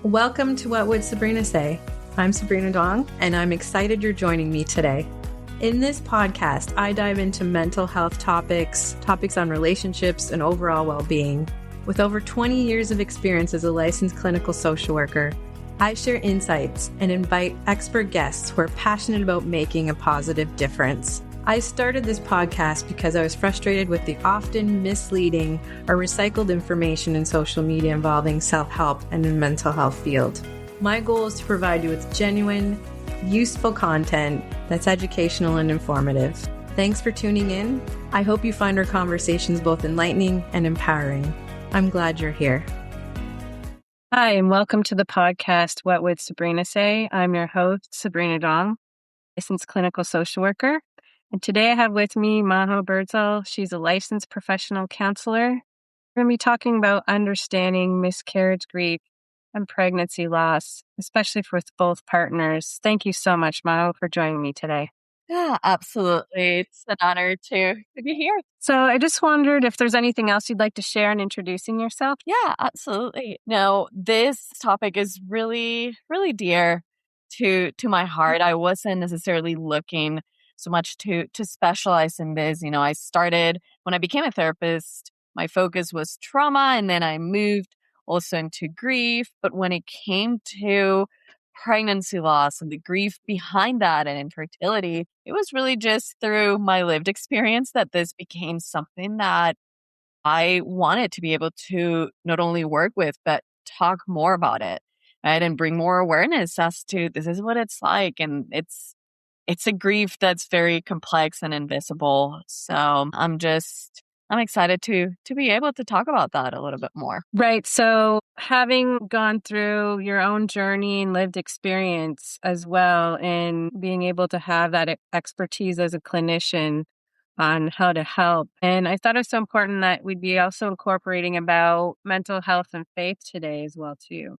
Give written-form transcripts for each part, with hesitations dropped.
Welcome to What Would Sabrina Say? I'm Sabrina Dong, and I'm excited you're joining me today. In this podcast, I dive into mental health topics on relationships, and overall well-being. With over 20 years of experience as a licensed clinical social worker, I share insights and invite expert guests who are passionate about making a positive difference. I started this podcast because I was frustrated with the often misleading or recycled information in social media involving self-help and the mental health field. My goal is to provide you with genuine, useful content that's educational and informative. Thanks for tuning in. I hope you find our conversations both enlightening and empowering. I'm glad you're here. Hi, and welcome to the podcast, What Would Sabrina Say? I'm your host, Sabrina Dong, licensed clinical social worker. And today I have with me Majo. She's a licensed professional counselor. We're going to be talking about understanding miscarriage, grief, and pregnancy loss, especially for both partners. Thank you so much, Majo, for joining me today. Yeah, absolutely. It's an honor to be here. So I just wondered if there's anything else you'd like to share in introducing yourself. Yeah, absolutely. No, this topic is really, really dear to my heart. I wasn't necessarily looking so much to specialize in this. You know, I started when I became a therapist, my focus was trauma, and then I moved also into grief. But when it came to pregnancy loss and the grief behind that and infertility, it was really just through my lived experience that this became something that I wanted to be able to not only work with, but talk more about it, right? And bring more awareness as to this is what it's like. And it's a grief that's very complex and invisible. So I'm excited to be able to talk about that a little bit more. Right. So having gone through your own journey and lived experience as well, and being able to have that expertise as a clinician on how to help. And I thought it was so important that we'd be also incorporating about mental health and faith today as well, too.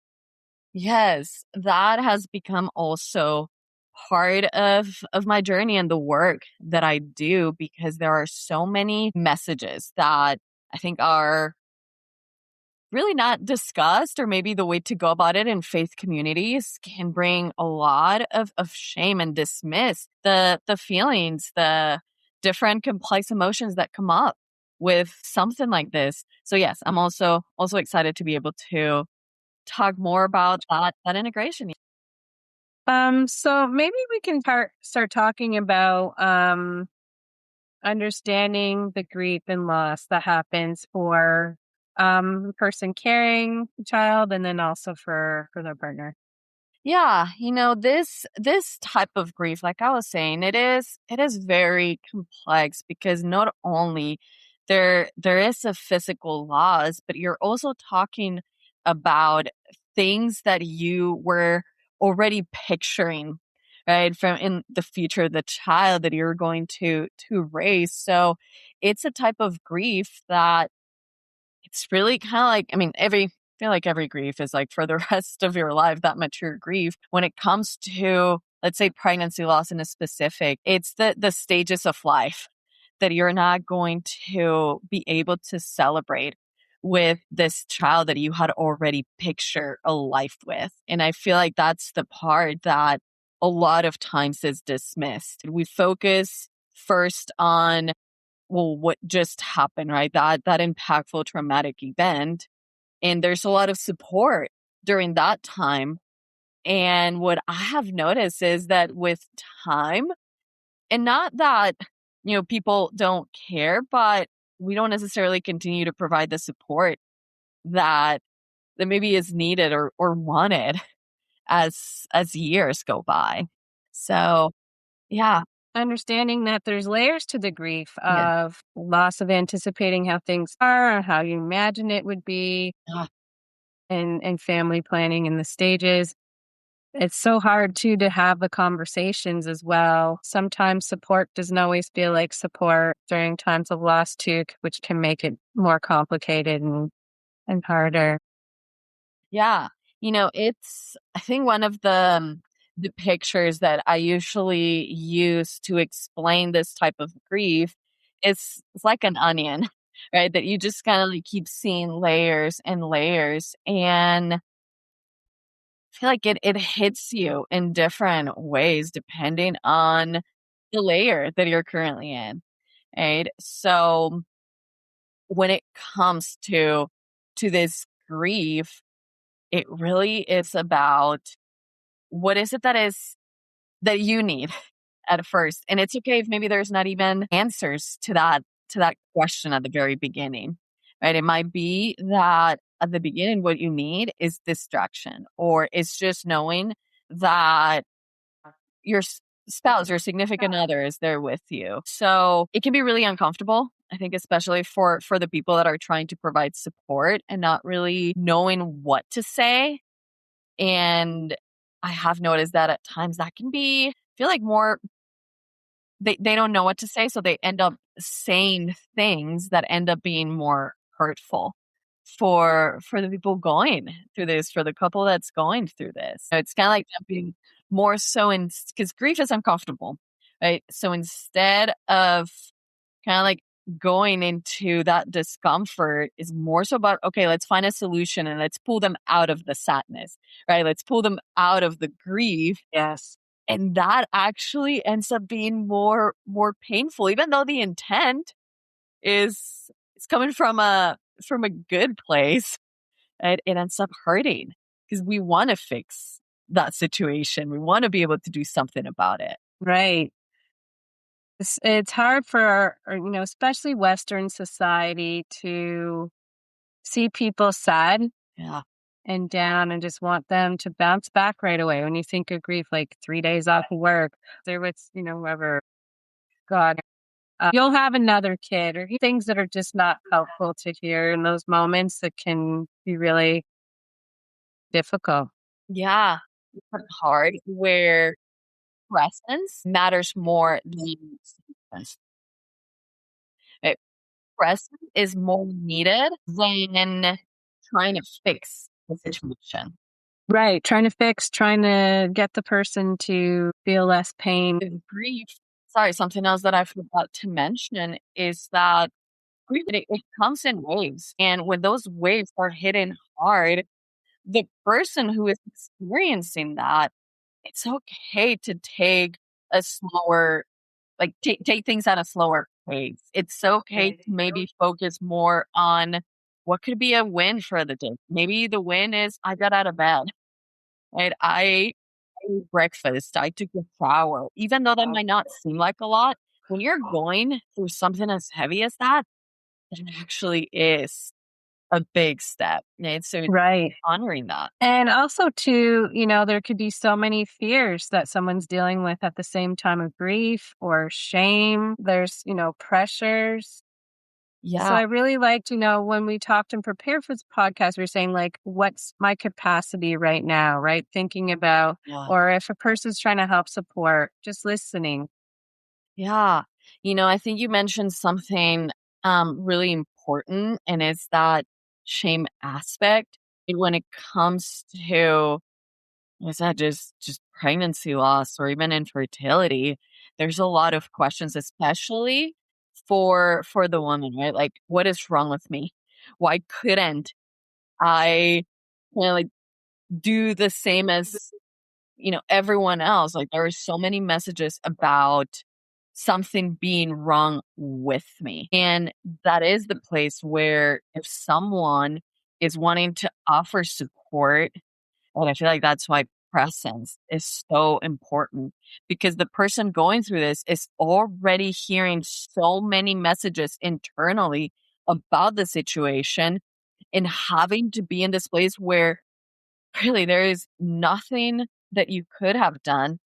Yes, that has become also part of my journey and the work that I do, because there are so many messages that I think are really not discussed, or maybe the way to go about it in faith communities can bring a lot of shame and dismiss the feelings, the different complex emotions that come up with something like this. So yes, I'm also excited to be able to talk more about that integration. So maybe we can start talking about understanding the grief and loss that happens for the person carrying the child, and then also for their partner. Yeah, you know, this type of grief, like I was saying, it is very complex, because not only there is a physical loss, but you're also talking about things that you were already picturing, right, from in the future, the child that you're going to raise. So it's a type of grief that it's really kind of like, I mean, I feel like every grief is like for the rest of your life, that mature grief. When it comes to, let's say, pregnancy loss in a specific, it's the stages of life that you're not going to be able to celebrate with this child that you had already pictured a life with. And I feel like that's the part that a lot of times is dismissed. We focus first on, well, what just happened, right? That impactful traumatic event. And there's a lot of support during that time. And what I have noticed is that with time, and not that, you know, people don't care, but we don't necessarily continue to provide the support that maybe is needed or wanted as years go by. So, yeah. Understanding that there's layers to the grief Yeah. of loss of anticipating how things are, or how you imagine it would be, and family planning and the stages. It's so hard too to have the conversations as well. Sometimes support doesn't always feel like support during times of loss too, which can make it more complicated and harder. Yeah. You know, I think one of the pictures that I usually use to explain this type of grief is it's like an onion, right? That you just kind of like keep seeing layers and layers. And feel like it hits you in different ways depending on the layer that you're currently in, right? So when it comes to this grief, it really is about what is it that you need at first. And it's okay if maybe there's not even answers to that question at the very beginning. Right? It might be that at the beginning what you need is distraction, or it's just knowing that your spouse or significant other is there with you. So it can be really uncomfortable. I think especially for the people that are trying to provide support and not really knowing what to say. And I have noticed that at times that can be feel like more they don't know what to say, so they end up saying things that end up being more hurtful for the people going through this, for the couple that's going through this. So it's kind of like jumping more so in because grief is uncomfortable, right? So instead of kind of like going into that discomfort is more so about, okay, let's find a solution and let's pull them out of the sadness, right? Let's pull them out of the grief. Yes. And that actually ends up being more painful, even though the intent is coming from a good place. It ends up hurting because we want to fix that situation. We want to be able to do something about it. Right. It's hard for, especially Western society to see people sad Yeah. and down and just want them to bounce back right away. When you think of grief, like 3 days off of work, they're with, whoever, God, you'll have another kid, or things that are just not helpful to hear in those moments that can be really difficult. Yeah. It's hard where presence matters more than solutions. Right? Presence is more needed than trying to fix the situation. Right. Trying to get the person to feel less pain. With grief, sorry, something else that I forgot to mention is that grief, it comes in waves. And when those waves are hitting hard, the person who is experiencing that, it's okay to take a slower, like take things at a slower pace. It's okay to maybe focus more on what could be a win for the day. Maybe the win is I got out of bed, right? I ate breakfast. I took a shower. Even though that might not seem like a lot, when you're going through something as heavy as that, it actually is a big step. Right? So it's Right. honoring that. And also too, there could be so many fears that someone's dealing with at the same time of grief or shame. There's, pressures. So Yeah. I really liked, when we talked and prepared for this podcast, we were saying like, what's my capacity right now, right? Thinking about, Yeah. or if a person's trying to help support, just listening. Yeah. I think you mentioned something really important, and it's that shame aspect. And when it comes to, like I said, just pregnancy loss or even infertility, there's a lot of questions, especially for the woman, right? Like, what is wrong with me? Why couldn't I like do the same as everyone else? Like, there are so many messages about something being wrong with me. And that is the place where if someone is wanting to offer support, and I feel like that's why presence is so important, because the person going through this is already hearing so many messages internally about the situation and having to be in this place where really there is nothing that you could have done.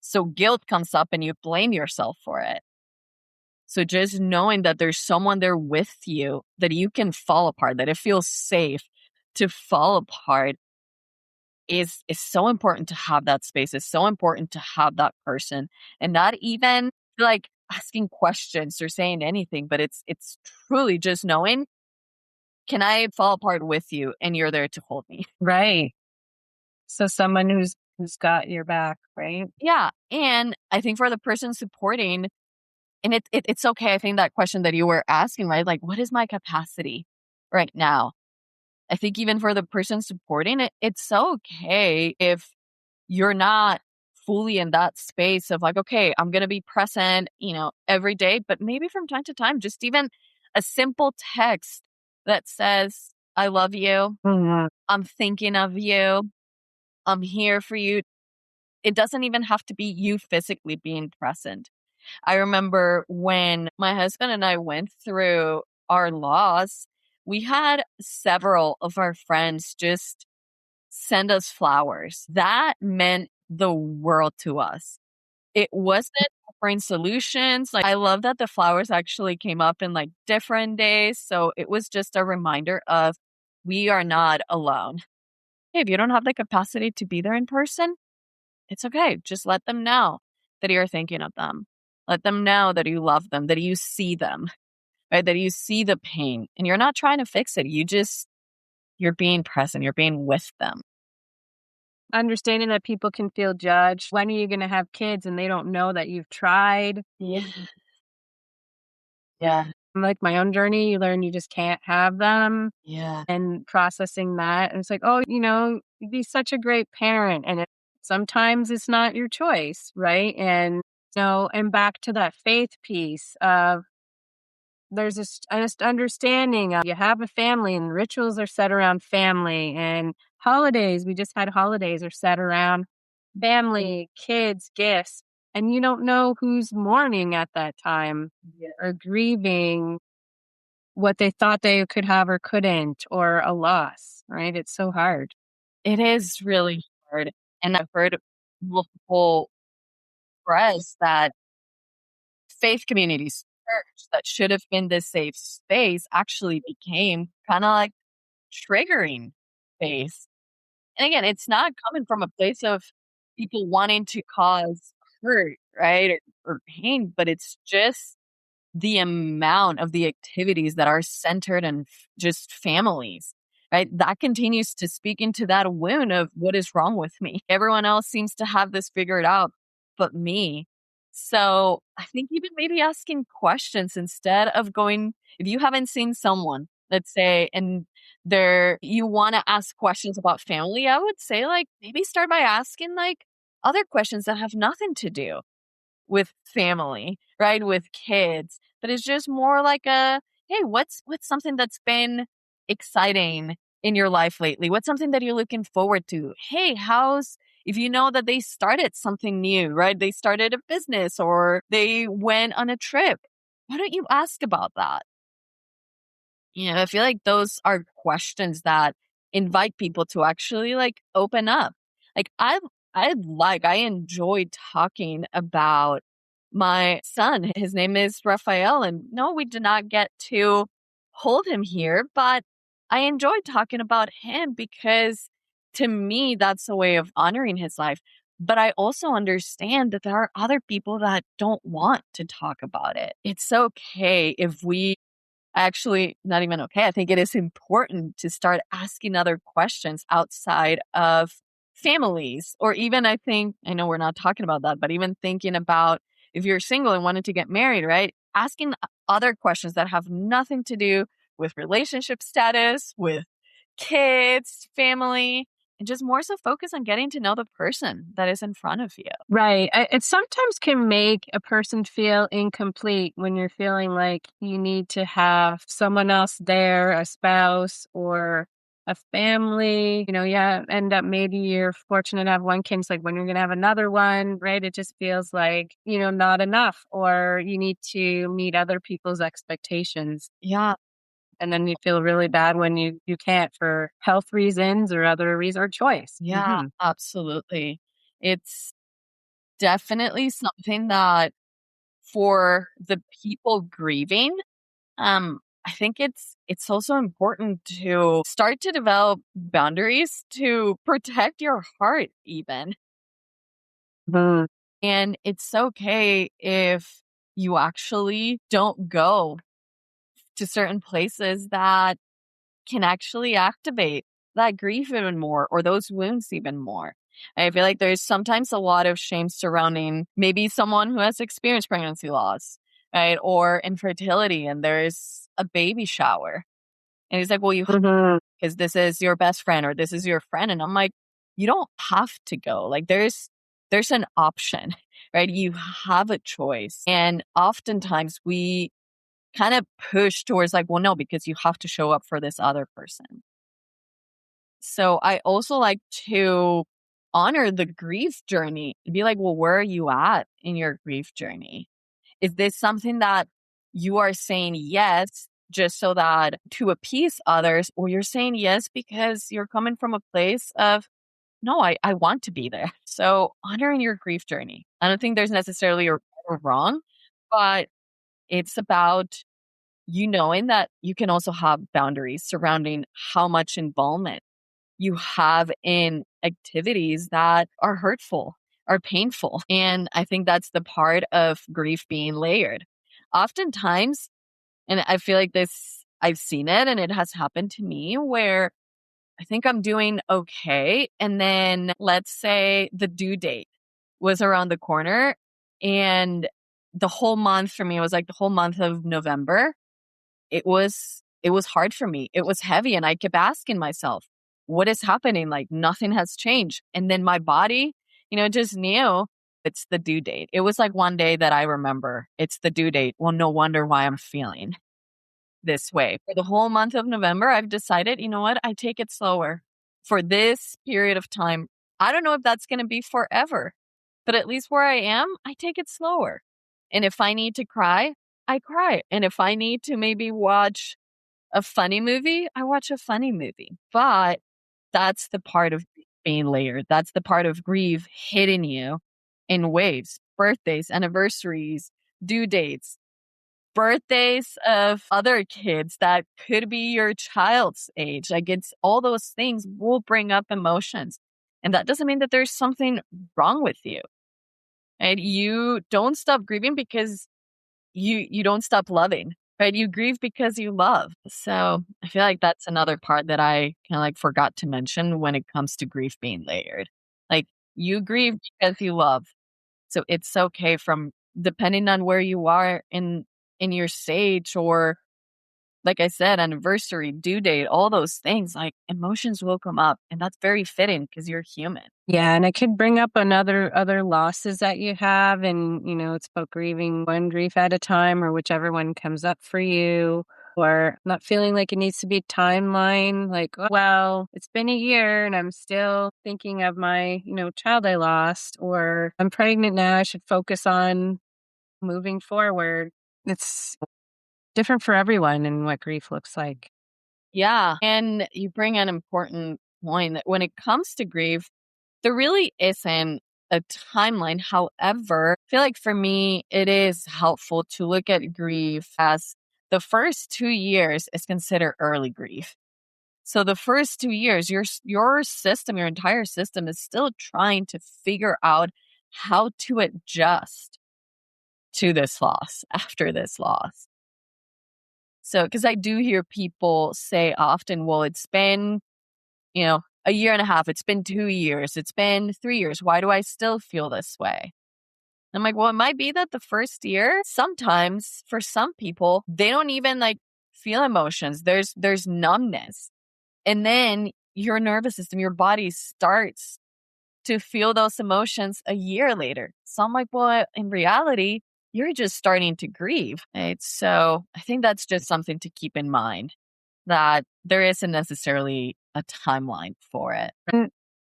So guilt comes up and you blame yourself for it. So just knowing that there's someone there with you, that you can fall apart, that it feels safe to fall apart is so important to have that space. It's so important to have that person, and not even like asking questions or saying anything, but it's truly just knowing, can I fall apart with you and you're there to hold me? Right. So someone who's got your back, right? Yeah. And I think for the person supporting, and it's okay. I think that question that you were asking, right? Like, what is my capacity right now? I think even for the person supporting it, it's okay if you're not fully in that space of like, okay, I'm going to be present, every day, but maybe from time to time, just even a simple text that says, I love you. Mhm. I'm thinking of you. I'm here for you. It doesn't even have to be you physically being present. I remember when my husband and I went through our loss, we had several of our friends just send us flowers. That meant the world to us. It wasn't offering solutions. Like, I love that the flowers actually came up in like different days. So it was just a reminder of we are not alone. Hey, if you don't have the capacity to be there in person, it's okay. Just let them know that you're thinking of them. Let them know that you love them, that you see them, right? That you see the pain and you're not trying to fix it. You're being present. You're being with them. Understanding that people can feel judged. When are you going to have kids and they don't know that you've tried? Yeah. Yeah. Like my own journey, you learn you just can't have them Yeah. and processing that. And it's like, oh, you'd be such a great parent. And sometimes it's not your choice, right? And back to that faith piece of there's this just understanding of you have a family and rituals are set around family and holidays. We just had holidays are set around family, kids, gifts. And you don't know who's mourning at that time or grieving what they thought they could have or couldn't, or a loss, right? It's so hard. It is really hard. And I've heard multiple press that faith communities, church that should have been this safe space actually became kind of like triggering space. And again, it's not coming from a place of people wanting to cause hurt, right? Or pain, but it's just the amount of the activities that are centered in just families, right? That continues to speak into that wound of what is wrong with me. Everyone else seems to have this figured out, but me. So I think even maybe asking questions instead of going, if you haven't seen someone, let's say, and you want to ask questions about family, I would say like maybe start by asking like other questions that have nothing to do with family, right? With kids. But it's just more like hey, what's something that's been exciting in your life lately? What's something that you're looking forward to? Hey, if you know that they started something new, right? They started a business or they went on a trip. Why don't you ask about that? I feel like those are questions that invite people to actually like open up. Like I enjoy talking about my son. His name is Raphael, and no, we did not get to hold him here, but I enjoyed talking about him because to me, that's a way of honoring his life. But I also understand that there are other people that don't want to talk about it. It's okay if we actually not even okay. I think it is important to start asking other questions outside of families, or even I know we're not talking about that, but even thinking about if you're single and wanted to get married, right? Asking other questions that have nothing to do with relationship status, with kids, family, and just more so focus on getting to know the person that is in front of you. Right. It sometimes can make a person feel incomplete when you're feeling like you need to have someone else there, a spouse or a family. End up maybe you're fortunate to have one kid. It's like when you're going to have another one, right? It just feels like, not enough, or you need to meet other people's expectations. Yeah. And then you feel really bad when you can't for health reasons or other reasons or choice. Yeah, absolutely. It's definitely something that for the people grieving, I think it's also important to start to develop boundaries to protect your heart even. Mhm. And it's okay if you actually don't go to certain places that can actually activate that grief even more or those wounds even more. I feel like there's sometimes a lot of shame surrounding maybe someone who has experienced pregnancy loss, right? Or infertility, and there's a baby shower. And he's like, well, you have Mhm. because this is your best friend or this is your friend. And I'm like, you don't have to go. Like there's an option, right? You have a choice. And oftentimes we kind of push towards like, well, no, because you have to show up for this other person. So I also like to honor the grief journey. Be like, well, where are you at in your grief journey? Is this something that you are saying yes just so that to appease others, or you're saying yes because you're coming from a place of, no, I want to be there. So honoring your grief journey. I don't think there's necessarily a right or wrong, but it's about you knowing that you can also have boundaries surrounding how much involvement you have in activities that are hurtful, are painful. And I think that's the part of grief being layered. Oftentimes, and I feel like this, I've seen it and it has happened to me where I think I'm doing okay. And then let's say the due date was around the corner, and the whole month for me was like the whole month of November. It was hard for me. It was heavy. And I kept asking myself, what is happening? Like nothing has changed. And then my body, just knew it's the due date. It was like one day that I remember it's the due date. Well, no wonder why I'm feeling this way. For the whole month of November, I've decided, you know what? I take it slower for this period of time. I don't know if that's going to be forever, but at least where I am, I take it slower. And if I need to cry, I cry. And if I need to maybe watch a funny movie, I watch a funny movie. But that's the part of being layered. That's the part of grief hitting you in waves, birthdays, anniversaries, due dates, birthdays of other kids that could be your child's age. Like it's all those things will bring up emotions. And that doesn't mean that there's something wrong with you. And you don't stop grieving because you don't stop loving, right? You grieve because you love. So I feel like that's another part that I kind of like forgot to mention when it comes to grief being layered. Like you grieve because you love. So it's okay from depending on where you are in your stage, or like I said, anniversary, due date, all those things, like emotions will come up, and that's very fitting because you're human. Yeah, and it could bring up other losses that you have, and it's about grieving one grief at a time, or whichever one comes up for you, or not feeling like it needs to be a timeline. Like, oh, well, it's been a year, and I'm still thinking of my child I lost, or I'm pregnant now. I should focus on moving forward. It's different for everyone and what grief looks like. Yeah. And you bring an important point that when it comes to grief, there really isn't a timeline. However, I feel like for me, it is helpful to look at grief as the first 2 years is considered early grief. So the first 2 years, your system, your entire system is still trying to figure out how to adjust to this loss after this loss. So, because I do hear people say often, well, it's been, a year and a half, it's been 2 years, it's been 3 years. Why do I still feel this way? I'm like, well, it might be that the first year, sometimes for some people, they don't even like feel emotions. There's numbness. And then your nervous system, your body starts to feel those emotions a year later. So I'm like, well, in reality, you're just starting to grieve, right? So I think that's just something to keep in mind, that there isn't necessarily a timeline for it. And,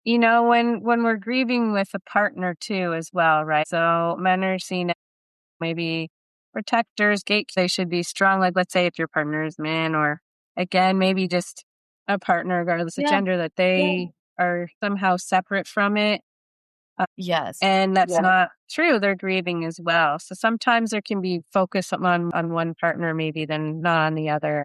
when we're grieving with a partner too, as well, right? So men are seen as maybe protectors, gatekeepers. They should be strong. Like, let's say if your partner is man, or again, maybe just a partner, regardless of gender, that they are somehow separate from it. Yes. And that's not true. They're grieving as well. So sometimes there can be focus on one partner, maybe, than not on the other.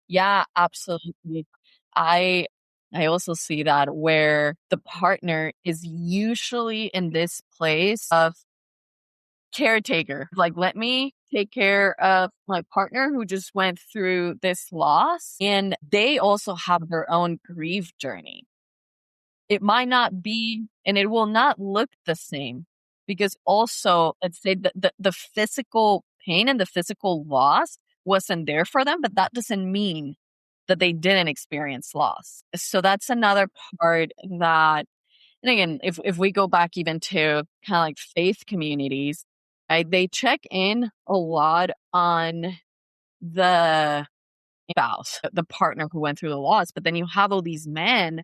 Yeah, absolutely. I also see that where the partner is usually in this place of caretaker. Like, let me take care of my partner who just went through this loss. And they also have their own grief journey. It might not be, and it will not look the same, because also, let's say the physical pain and the physical loss wasn't there for them, but that doesn't mean that they didn't experience loss. So that's another part that, and again, if we go back even to kind of like faith communities, right, they check in a lot on the spouse, the partner who went through the loss. But then you have all these men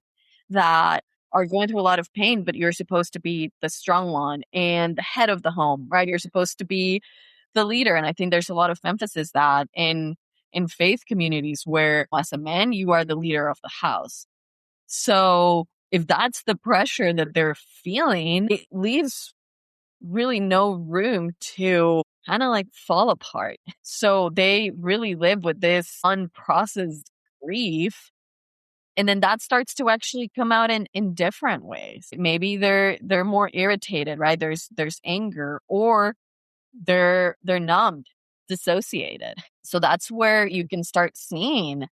that are going through a lot of pain, but you're supposed to be the strong one and the head of the home, right? You're supposed to be the leader. And I think there's a lot of emphasis that in faith communities where as a man, you are the leader of the house. So if that's the pressure that they're feeling, it leaves really no room to kind of like fall apart. So they really live with this unprocessed grief. And then that starts to actually come out in different ways. Maybe they're more irritated, right? There's anger, or they're numbed, dissociated. So that's where you can start seeing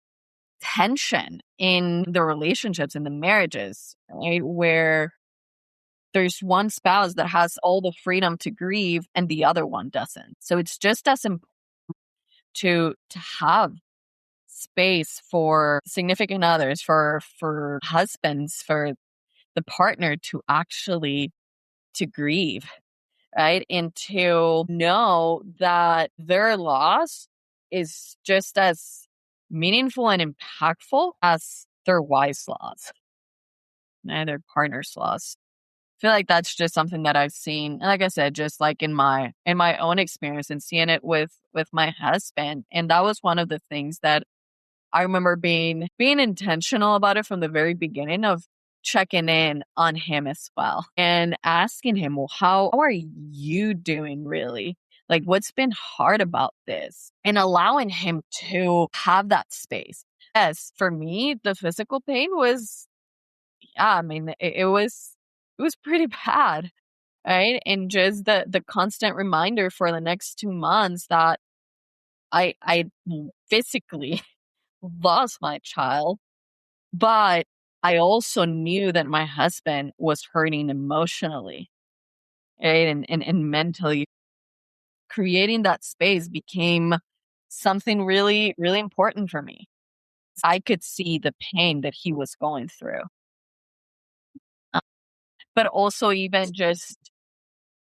tension in the relationships, in the marriages, right? Where there's one spouse that has all the freedom to grieve and the other one doesn't. So it's just as important to have space for significant others, for husbands, for the partner to actually to grieve, right? And to know that their loss is just as meaningful and impactful as their wife's loss and their partner's loss. I feel like that's just something that I've seen. And like I said, just like in my own experience and seeing it with my husband. And that was one of the things that I remember being intentional about it from the very beginning, of checking in on him as well and asking him, well, how are you doing really? Like, what's been hard about this? And allowing him to have that space. Yes, for me, the physical pain was, I mean, it was pretty bad, right? And just the constant reminder for the next 2 months that I physically lost my child, but I also knew that my husband was hurting emotionally, right? And mentally. Creating that space became something really, really important for me. I could see the pain that he was going through. But also even just,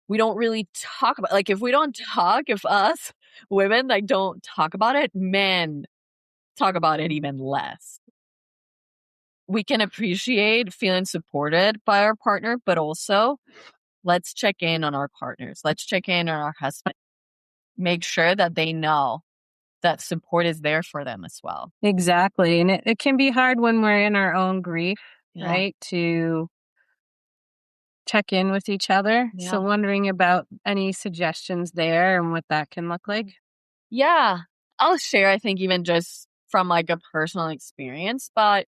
we don't really talk about, like, if we don't talk, if us women like don't talk about it, men talk about it even less. We can appreciate feeling supported by our partner, but also let's check in on our partners. Let's check in on our husband. Make sure that they know that support is there for them as well. Exactly. And it can be hard when we're in our own grief, Yeah. right? To check in with each other. Yeah. So wondering about any suggestions there and what that can look like. Yeah. I'll share, I think, even just from like a personal experience, but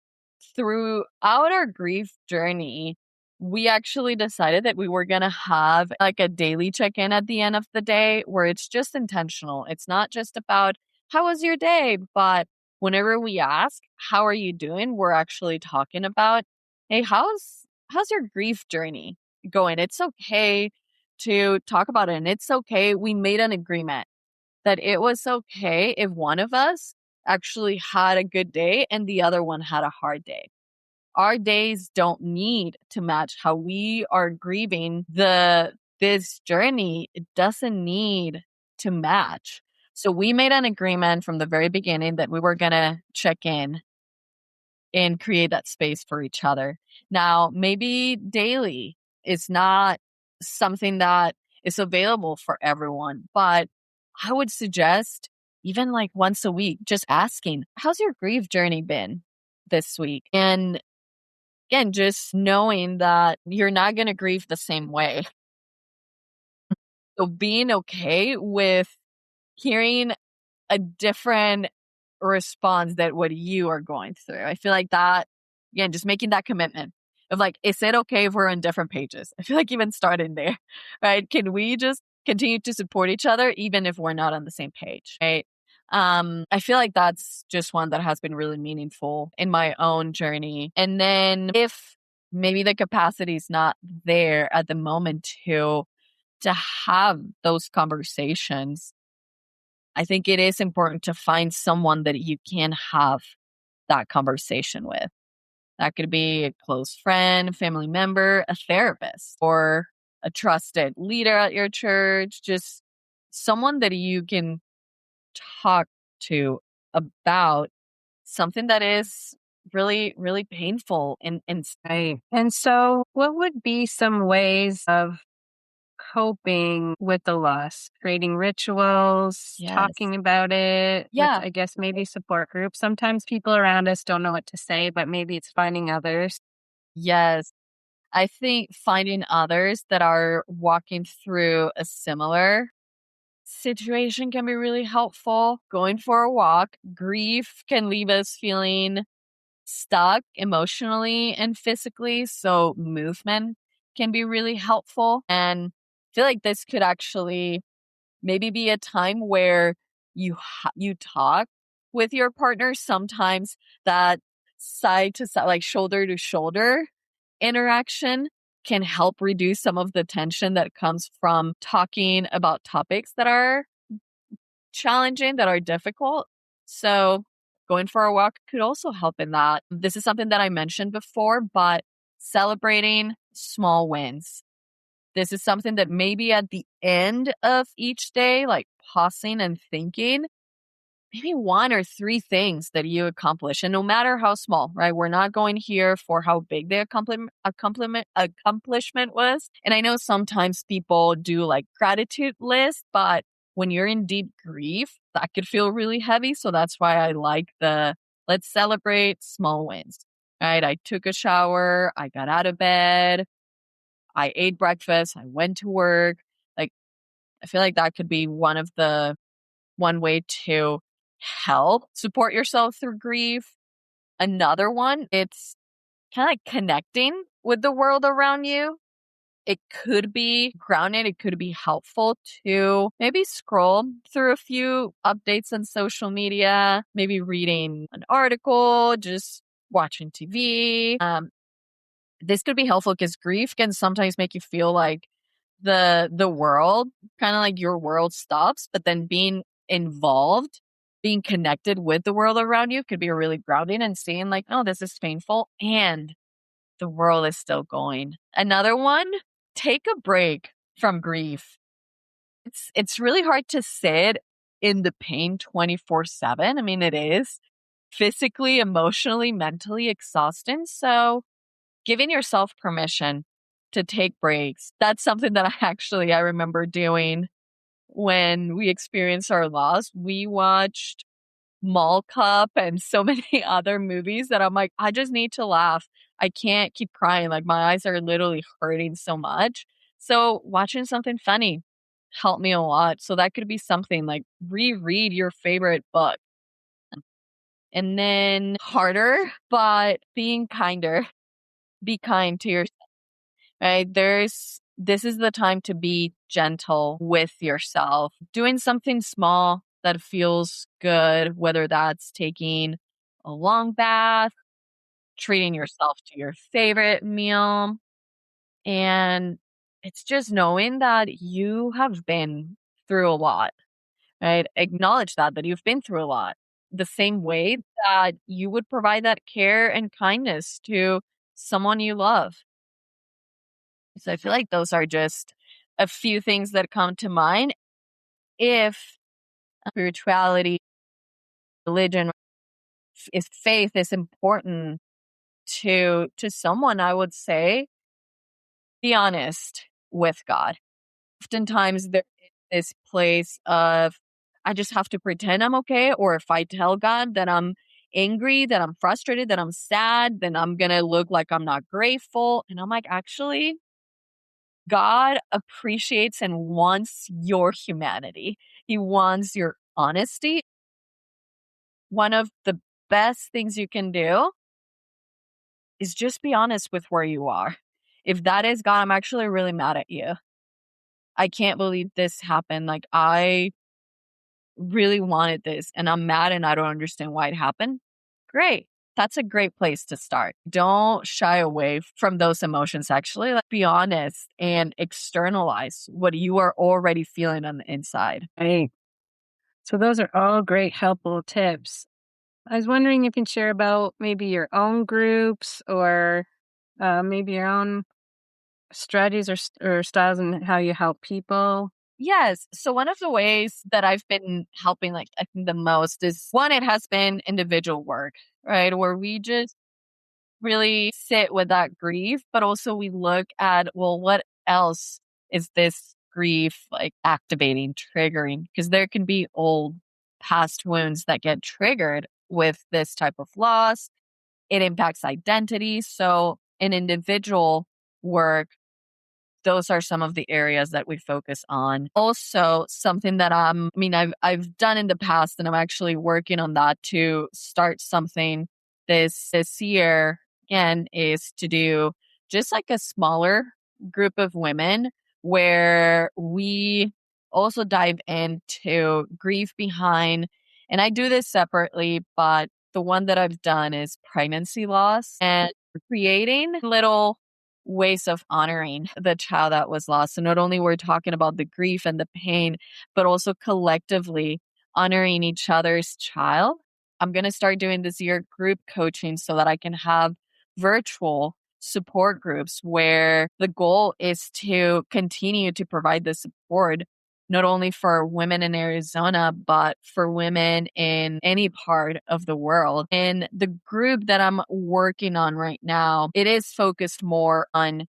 throughout our grief journey, we actually decided that we were going to have like a daily check-in at the end of the day where it's just intentional. It's not just about how was your day, but whenever we ask, how are you doing? We're actually talking about, hey, how's your grief journey going? It's okay to talk about it. And it's okay. We made an agreement that it was okay if one of us actually had a good day and the other one had a hard day. Our days don't need to match how we are grieving this journey. It doesn't need to match. So we made an agreement from the very beginning that we were going to check in and create that space for each other. Now, maybe daily is not something that is available for everyone, but I would suggest even like once a week, just asking, how's your grief journey been this week? And again, just knowing that you're not going to grieve the same way. So being okay with hearing a different response than what you are going through. I feel like that, again, just making that commitment of like, is it okay if we're on different pages? I feel like even starting there, right? Can we just continue to support each other even if we're not on the same page, right? I feel like that's just one that has been really meaningful in my own journey. And then if maybe the capacity is not there at the moment to have those conversations, I think it is important to find someone that you can have that conversation with. That could be a close friend, family member, a therapist, or a trusted leader at your church, just someone that you can talk to about something that is really, really painful. Right. And so, what would be some ways of coping with the loss? Creating rituals, Yes. talking about it with, Yeah. I guess, maybe support groups. Sometimes people around us don't know what to say, but maybe it's finding others. Yes. I think finding others that are walking through a similar situation can be really helpful. Going for a walk. Grief can leave us feeling stuck emotionally and physically. So movement can be really helpful. And I feel like this could actually maybe be a time where you talk with your partner. Sometimes that side to side, like shoulder to shoulder interaction can help reduce some of the tension that comes from talking about topics that are challenging, that are difficult. So going for a walk could also help in that. This is something that I mentioned before, but celebrating small wins. This is something that maybe at the end of each day, like pausing and thinking, maybe one or three things that you accomplish. And no matter how small, right? We're not going here for how big the accomplishment was. And I know sometimes people do like gratitude lists, but when you're in deep grief, that could feel really heavy. So that's why I like the let's celebrate small wins, right? I took a shower, I got out of bed, I ate breakfast, I went to work. Like, I feel like that could be one way to help support yourself through grief. Another one, it's kind of like connecting with the world around you. It could be grounded. It could be helpful to maybe scroll through a few updates on social media, maybe reading an article, just watching TV. This could be helpful because grief can sometimes make you feel like the world, kind of like your world stops, but then being involved, being connected with the world around you could be really grounding and seeing like, oh, this is painful and the world is still going. Another one, take a break from grief. It's really hard to sit in the pain 24/7. I mean, it is physically, emotionally, mentally exhausting. So giving yourself permission to take breaks. That's something that I remember doing when we experienced our loss. We watched Mall Cop and so many other movies that I'm like, I just need to laugh. I can't keep crying. Like my eyes are literally hurting so much. So watching something funny helped me a lot. So that could be something like reread your favorite book. And then harder, but being kinder. Be kind to yourself, right? This is the time to be gentle with yourself. Doing something small that feels good, whether that's taking a long bath, treating yourself to your favorite meal. And it's just knowing that you have been through a lot, right? Acknowledge that you've been through a lot. The same way that you would provide that care and kindness to someone you love. So I feel like those are just a few things that come to mind. If spirituality, religion, if faith is important to someone, I would say be honest with God. Oftentimes there is this place of I just have to pretend I'm okay, or if I tell God that I'm angry, that I'm frustrated, that I'm sad, then I'm gonna look like I'm not grateful. And I'm like, actually, God appreciates and wants your humanity. He wants your honesty. One of the best things you can do is just be honest with where you are. If that is God, I'm actually really mad at you. I can't believe this happened. Like, I really wanted this and I'm mad and I don't understand why it happened. Great. That's a great place to start. Don't shy away from those emotions, actually. Like, be honest and externalize what you are already feeling on the inside. Right. So those are all great helpful tips. I was wondering if you can share about maybe your own groups or maybe your own strategies or styles and how you help people. Yes. So one of the ways that I've been helping, like, I think the most is one, it has been individual work, right? Where we just really sit with that grief, but also we look at, well, what else is this grief like activating, triggering? Because there can be old past wounds that get triggered with this type of loss. It impacts identity. So in individual work, those are some of the areas that we focus on. Also, something that I've done in the past, and I'm actually working on that to start something this year again, is to do just like a smaller group of women where we also dive into grief behind, and I do this separately, but the one that I've done is pregnancy loss and creating little ways of honoring the child that was lost. So not only we're talking about the grief and the pain, but also collectively honoring each other's child. I'm going to start doing this year group coaching so that I can have virtual support groups where the goal is to continue to provide the support not only for women in Arizona, but for women in any part of the world. And the group that I'm working on right now, it is focused more on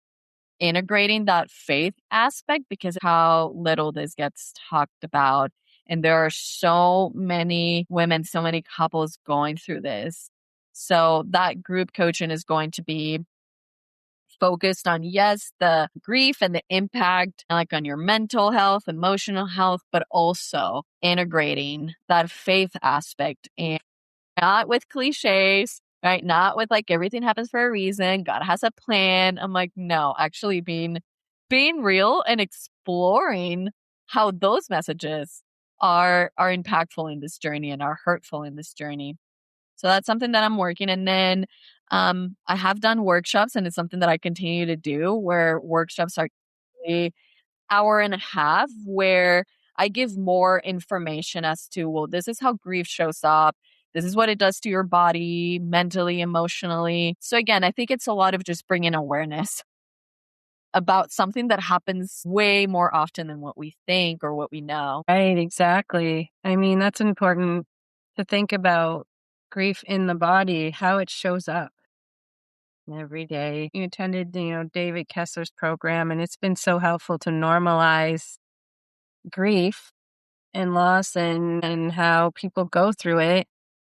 integrating that faith aspect because how little this gets talked about. And there are so many women, so many couples going through this. So that group coaching is going to be focused on, yes, the grief and the impact like on your mental health, emotional health, but also integrating that faith aspect and not with cliches, right? Not with like everything happens for a reason. God has a plan. I'm like, no, actually being real and exploring how those messages are impactful in this journey and are hurtful in this journey. So that's something that I'm working. And then I have done workshops, and it's something that I continue to do where workshops are an hour and a half where I give more information as to, well, this is how grief shows up. This is what it does to your body, mentally, emotionally. So again, I think it's a lot of just bringing awareness about something that happens way more often than what we think or what we know. Right, exactly. I mean, that's important to think about grief in the body, how it shows up every day. You attended, David Kessler's program, and it's been so helpful to normalize grief and loss and how people go through it.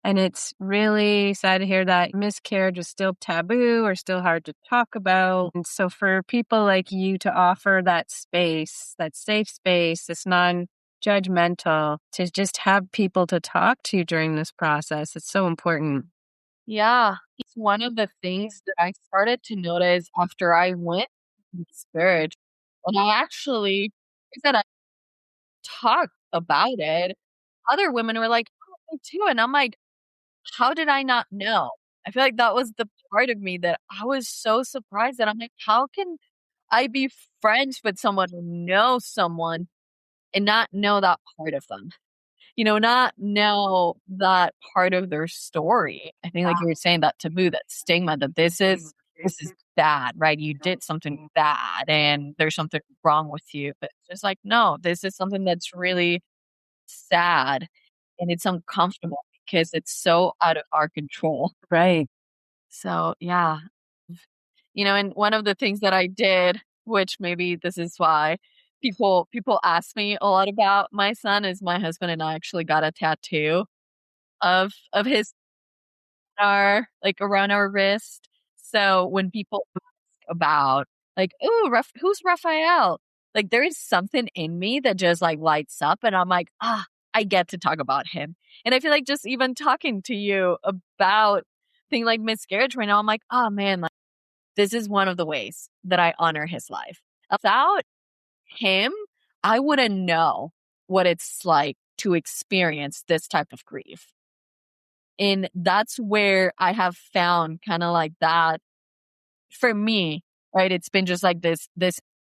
And it's really sad to hear that miscarriage is still taboo or still hard to talk about. And so for people like you to offer that space, that safe space, this non-judgmental, to just have people to talk to during this process, it's so important. Yeah, it's one of the things that I started to notice after I went to miscarriage. And I said, I talked about it. Other women were like, oh, me too. And I'm like, how did I not know? I feel like that was the part of me that I was so surprised that I'm like, how can I be friends with someone or know someone and not know that part of them? Not know that part of their story. I think like you were saying, that taboo, that stigma, that this is bad, right? You did something bad and there's something wrong with you. But it's just like, no, this is something that's really sad and it's uncomfortable because it's so out of our control. Right. So yeah. And one of the things that I did, which maybe this is why people ask me a lot about my son, is my husband and I actually got a tattoo of his our like around our wrist. So when people ask about like, oh, who's Raphael? Like there is something in me that just like lights up and I'm like, I get to talk about him. And I feel like just even talking to you about thing like miscarriage right now, I'm like, oh man, like this is one of the ways that I honor his life. Without him, I wouldn't know what it's like to experience this type of grief. And that's where I have found kind of like that for me, right? It's been just like this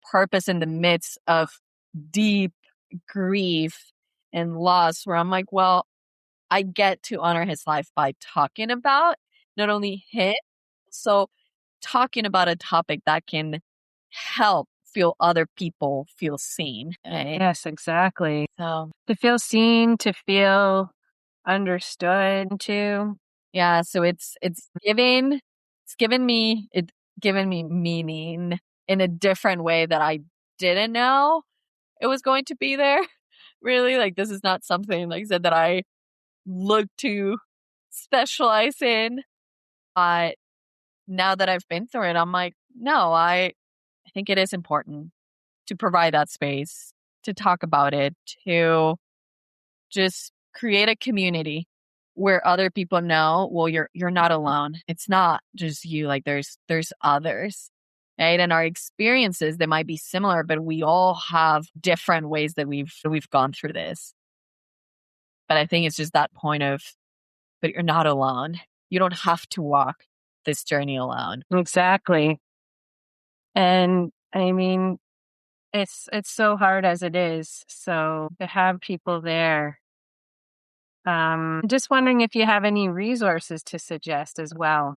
purpose in the midst of deep grief and loss where I'm like, well, I get to honor his life by talking about not only him, so talking about a topic that can help feel other people feel seen. Right? Yes, exactly. So To feel seen, to feel understood too. yeah, so it's given me meaning in a different way that I didn't know it was going to be there. Really, like this is not something, like I said, that I look to specialize in. But now that I've been through it, I'm like, no, I think it is important to provide that space, to talk about it, to just create a community where other people know, well, you're not alone. It's not just you. Like there's others. Right. And our experiences, they might be similar, but we all have different ways that we've gone through this. But I think it's just that point of, but you're not alone. You don't have to walk this journey alone. Exactly. And I mean, it's so hard as it is. So to have people there. Just wondering if you have any resources to suggest as well.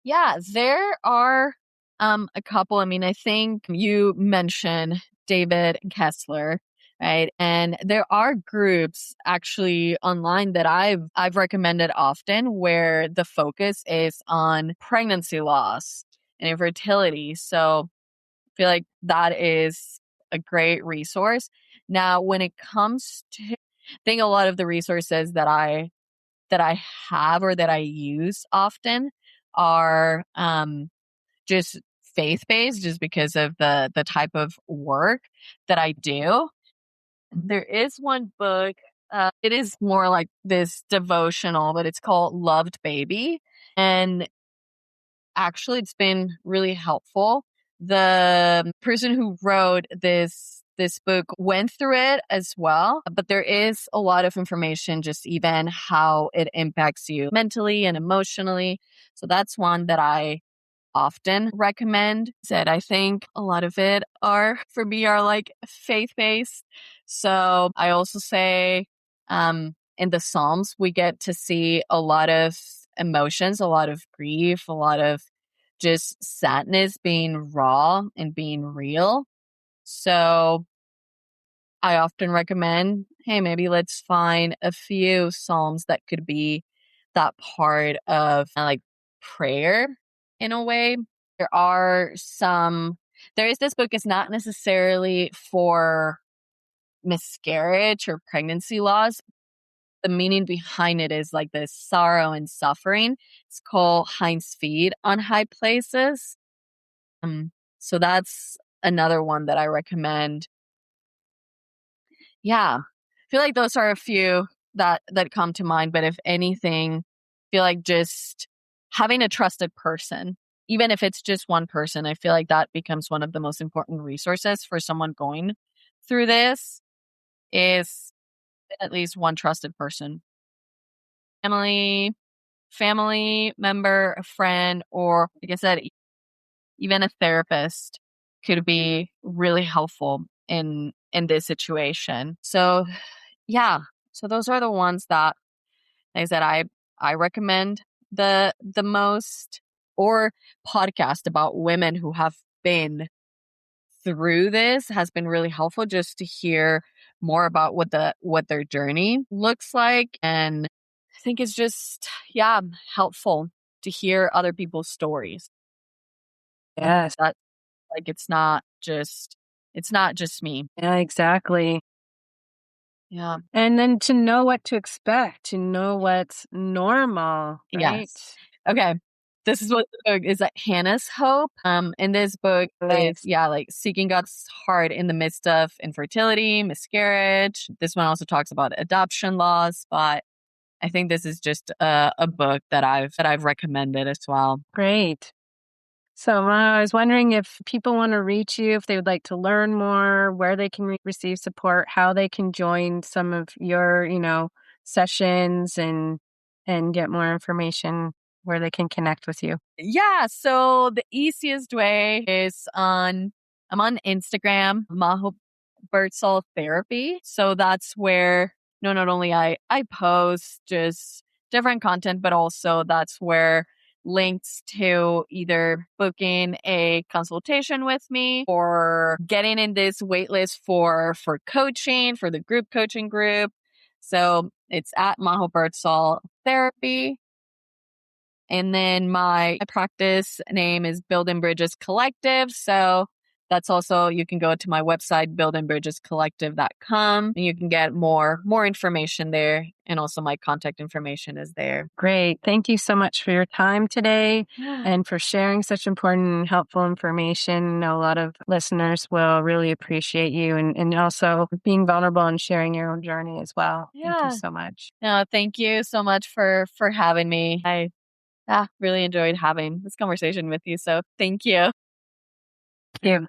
Yeah, there are a couple. I mean, I think you mentioned David Kessler, right? And there are groups actually online that I've recommended often where the focus is on pregnancy loss and infertility. So I feel like that is a great resource. Now, when it comes to, I think a lot of the resources that I have or that I use often are just faith-based, just because of the type of work that I do. There is one book, it is more like this devotional, but it's called Loved Baby. And actually, it's been really helpful. The person who wrote this book went through it as well, but there is a lot of information, just even how it impacts you mentally and emotionally. So that's one that I often recommend. Said I think a lot of it are for me are like faith-based. So I also say in the Psalms we get to see a lot of emotions, a lot of grief, a lot of just sadness being raw and being real. So I often recommend, hey, maybe let's find a few Psalms that could be that part of like prayer in a way. There is this book, it's not necessarily for miscarriage or pregnancy loss. The meaning behind it is like this sorrow and suffering. It's called Hind's Feet on High Places. So that's another one that I recommend. Yeah. I feel like those are a few that come to mind, but if anything, I feel like just having a trusted person, even if it's just one person, I feel like that becomes one of the most important resources for someone going through this is at least one trusted person. Family member, a friend, or like I said, even a therapist could be really helpful in this situation. So yeah. So those are the ones that, like I said, I recommend the most, or podcast about women who have been through this has been really helpful just to hear more about what their journey looks like. And I think it's just, yeah, helpful to hear other people's stories. Yes. That like it's not just me. Yeah, exactly. Yeah. And then to know what to expect, to know what's normal, right? Yes. Okay. This is what the book is, like Hannah's Hope. In this book is Nice. like seeking God's heart in the midst of infertility, miscarriage. This one also talks about adoption laws, but I think this is just a book that I've recommended as well. Great. So I was wondering if people want to reach you, if they would like to learn more, where they can receive support, how they can join some of your, sessions and get more information, where they can connect with you. Yeah, so the easiest way is I'm on Instagram, Majo Therapy. So that's where not only I post just different content, but also that's where links to either booking a consultation with me or getting in this waitlist for coaching, for the group coaching group. So it's at Majo Birdsall Therapy. And then my practice name is Building Bridges Collective. So that's also, you can go to my website, buildingbridgescollective.com, and you can get more information there. And also my contact information is there. Great. Thank you so much for your time today and for sharing such important and helpful information. I know a lot of listeners will really appreciate you and also being vulnerable and sharing your own journey as well. Yeah. Thank you so much. No, thank you so much for having me. I really enjoyed having this conversation with you. So thank you. Thank you.